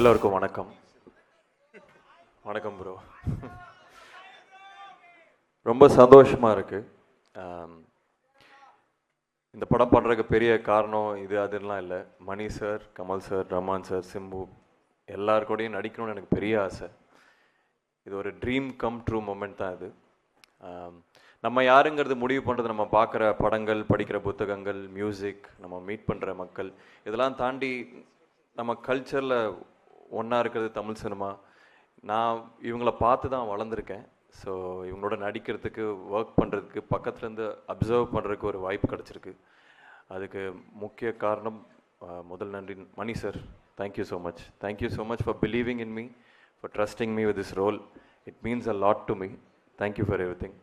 எல்லோருக்கும் வணக்கம். வணக்கம் ப்ரோ. ரொம்ப சந்தோஷமாக இருக்குது. இந்த படம் பண்ணுறதுக்கு பெரிய காரணம் இது அதெல்லாம் இல்லை. Mani sir, Kamal sir, Rahman sir, Simbu எல்லாருக்கூடையும் நடிக்கணும்னு எனக்கு பெரிய ஆசை. இது ஒரு ட்ரீம் கம் ட்ரூ மொமெண்ட் தான் இது. நம்ம யாருங்கிறது முடிவு பண்ணுறது நம்ம பார்க்குற படங்கள், படிக்கிற புத்தகங்கள், மியூசிக், நம்ம மீட் பண்ணுற மக்கள், இதெல்லாம் தாண்டி நம்ம கல்ச்சரில் ஒன்றா இருக்கிறது தமிழ் சினிமா. நான் இவங்கள பார்த்து தான் வளர்ந்துருக்கேன். ஸோ இவங்களோட நடிக்கிறதுக்கு, ஒர்க் பண்ணுறதுக்கு, பக்கத்துலேருந்து அப்சர்வ் பண்ணுறதுக்கு ஒரு வாய்ப்பு கிடச்சிருக்கு. அதுக்கு முக்கிய காரணம் முதல் நன்றி Mani sir. Thank you so much. Thank you so much for believing in me, for trusting me with this role. It means a lot to me. Thank you for everything.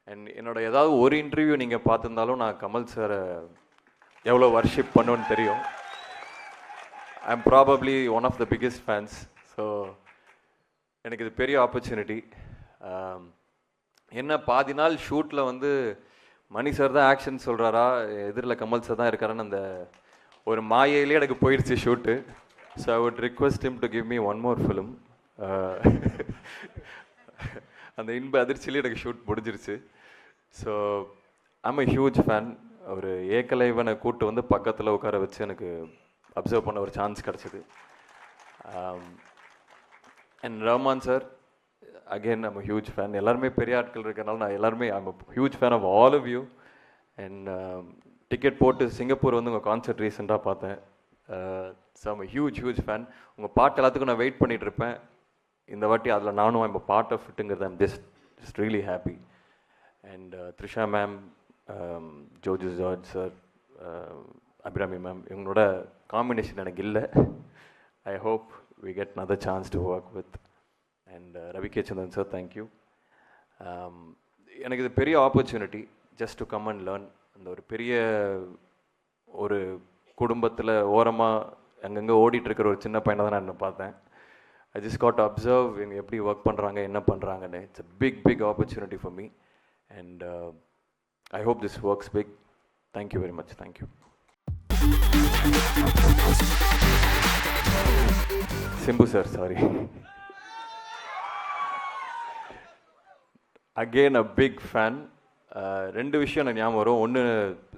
And என்னோட ஏதாவது ஒரு இன்டர்வியூ நீங்கள் பார்த்துருந்தாலும் நான் கமல் சாரை எவ்வளோ வர்ஷிப் பண்ணுவேன்னு தெரியும். I am probably one of the biggest fans. So எனக்கு இது பெரிய ஆப்பர்ச்சுனிட்டி. என்ன பாதி நாள் ஷூட்டில் வந்து மணி சார் தான் ஆக்ஷன் சொல்கிறாரா, எதிரில் கமல் சார் தான் இருக்காரான்னு அந்த ஒரு மாயையிலே எனக்கு போயிடுச்சு shoot. So I would request him to give me one more film. அந்த இன்ப அதிர்ச்சியிலே எனக்கு ஷூட் முடிஞ்சிருச்சு. So I'm a huge fan. ஒரு ஏகலைவனை கூட்டு வந்து பக்கத்தில் உட்கார வச்சு எனக்கு அப்சர்வ் பண்ண ஒரு சான்ஸ் கிடச்சிது. And Rahman sir, again I'm a huge fan. எல்லாருமே பெரிய ஆட்கள் இருக்கிறனால நான் எல்லாருமே I'm a huge fan of all of you. And ticket போட்டு சிங்கப்பூர் வந்து உங்கள் கான்சர்ட் ரீசெண்டாக பார்த்தேன். So I'm a huge fan. உங்கள் பாட்டு எல்லாத்துக்கும் நான் வெயிட் பண்ணிகிட்டு இருப்பேன். இந்த வாட்டி அதில் நானும் ஐம் அ பார்ட் ஆஃப் இட்டுங்கிறது I'm just really happy. And Trisha ma'am, George sir, Abhirami ma'am, இவங்களோட காம்பினேஷன் எனக்கு இல்லை. I hope we get another chance to work with. And Ravi K Chandran sir, thank you. எனக்கு இது பெரிய opportunity just to come and learn. அந்த ஒரு பெரிய ஒரு குடும்பத்தில் ஓரமாக அங்கங்கே ஓடிட்டுருக்கிற ஒரு சின்ன பையனை தான் நான் இன்னும் பார்த்தேன். I just got to observe இவங்க எப்படி ஒர்க் பண்ணுறாங்க, என்ன பண்ணுறாங்கன்னு. It's a big opportunity for me. And I hope this works big. Thank you very much. Thank you. Simbu sir, sorry. Again a big fan. ரெண்டு விஷயம் எனக்கு ஞாபகம் வரும். ஒன்று,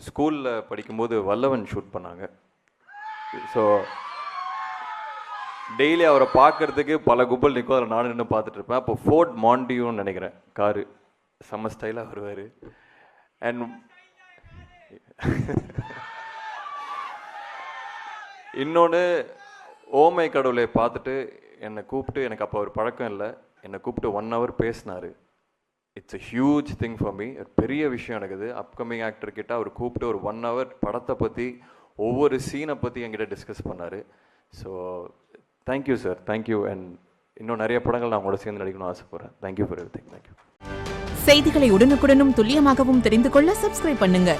ஸ்கூலில் படிக்கும்போது வல்லவன் ஷூட் பண்ணாங்க. ஸோ டெய்லி அவரை பார்க்குறதுக்கு பல கும்பல் நிற்கும். அதில் நானும் நின்று பார்த்துட்டு இருப்பேன். அப்போ ஃபோர்ட் மாண்டியூன்னு நினைக்கிறேன், காரு செம்ம ஸ்டைலாக வருவார். அண்ட் இன்னொன்று, ஓமை கடவுளை பார்த்துட்டு என்னை கூப்பிட்டு, எனக்கு அப்போ ஒரு பழக்கம் இல்லை, என்னை கூப்பிட்டு 1 hour பேசினார். It's a huge thing for me. பெரிய விஷயம் எனக்கு இது. அப்கமிங் ஆக்டர் கிட்ட அவர் கூப்பிட்டு ஒரு 1 hour படத்தை பற்றி, ஒவ்வொரு சீனை பற்றி என்கிட்ட டிஸ்கஸ் பண்ணார். So thank you sir, thank you. And இன்னும் நிறைய படங்கள் நான் உங்களோட சேர்ந்து நடிக்கணும்னு ஆசைப்படுறேன். Thank you for everything. தேங்க்யூ. செய்திகளை உடனுக்குடனும் துல்லியமாகவும் தெரிந்து கொள்ள சப்ஸ்கிரைப் பண்ணுங்க.